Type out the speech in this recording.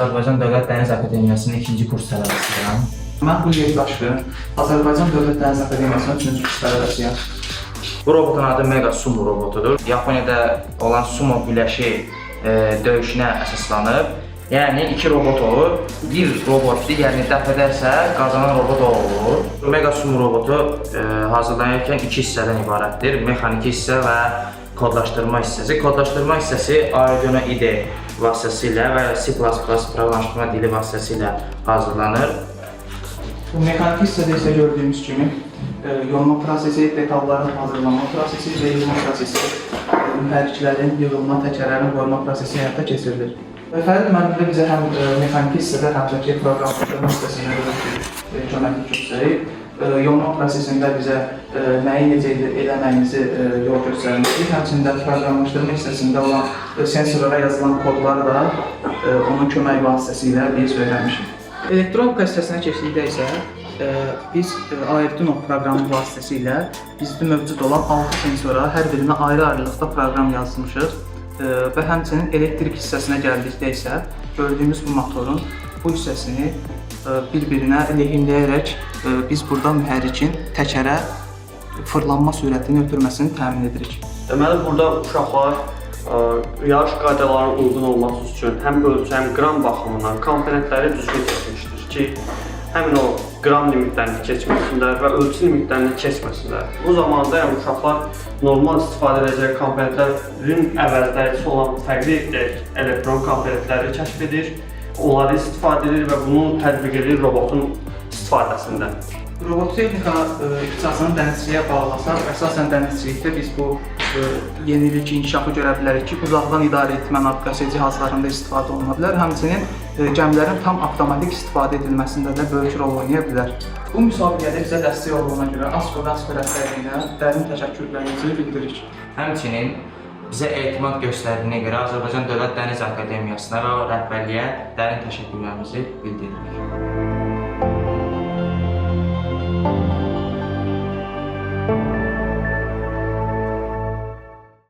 Azərbaycan Dövlət Dəniz Akademiyasının 2-ci kurs tələbəsiyəm. Mən Quliyet Daşqın, Azərbaycan Dövlət Dəniz Akademiyasının 3-cü kurs tələbəsiyəm. Bu robotun adı Mega Sumo robotudur. Yaponiyada olan sumo güləşi döyüşünə əsaslanıb. Yəni 2 robot olur. Bir robot digərini dəf edərsə qazanan robot o olur. Mega Sumo robotu hazırlanarkən 2 hissədən ibarətdir. Mexaniki hissə və kodlaşdırma hissəsi. Kodlaşdırma hissəsi Arduino IDE vasitəsilə və C++ proqramlaşdırma dili vasitəsilə hazırlanır. Bu mexaniki hissədə isə gördüyümüz kimi yonma prosesi, detalların hazırlanma prosesi və yığılma prosesi, mühərriklərin yığılma, təkərlərin qoyma prosesi həyata keçirilir. Fərid müəllim bizə həm mexaniki hissədə, həm də ki, proqramlaşdırma hissəsində köməklik göstərib. Yonma prosesində bizə nəyi necə eləməyimizi yol göstərmişdik. Həmçində proqramlaşdırma hissəsində olan sensorlara yazılan kodları da onun kömək vasitəsilə biz öyrənmişik. Elektronika hissəsinə keçdikdə isə biz Arduino proqramı vasitəsilə bizdə mövcud olan 6 sensora hər birinə ayrı-ayrılıqda proqram yazmışıq və həmçinin elektrik hissəsinə gəldikdə isə gördüyümüz bu motorun bu hissəsini bir-birinə lehimləyərək biz burada mühərrikin təkərə fırlanma sürətini ötürməsini təmin edirik. Deməli, burada uşaqlar yarış qaydalarına uyğun olması üçün həm ölçü, həm qram baxımından komponentləri düzgün seçmişdir ki, həmin o qram limitlərini keçməsinlər və ölçü limitlərini keçməsinlər. Bu zamanda uşaqlar normal istifadə edəcək komponentlərin əvəzləricisi olan fərqli elektron komponentləri kəşf edir, onları istifadə edir və bunu tətbiq edir robotun istifadəsində. Robototexnika ixtisasını dənizçiliyə bağlasaq, əsasən dənizçilikdə biz bu yenilik, inkişafı görə bilərik ki, uzaqdan idarə etmə naviqasiya cihazlarında istifadə oluna bilər, həmçinin gəmilərin tam avtomatik istifadə edilməsində də böyük rol oynaya bilər. Bu müsabiqədə bizə dəstək olduğuna görə ASKO və ASKO rəhbərliyinə dərin təşəkkürlərimizi bildiririk. Həmçinin bizə etimad göstərdiyinə görə Azərbaycan Dövlət Dəniz Akademiyasına və rəhbərliyə dərin təşəkkürlərimizi bildiririk.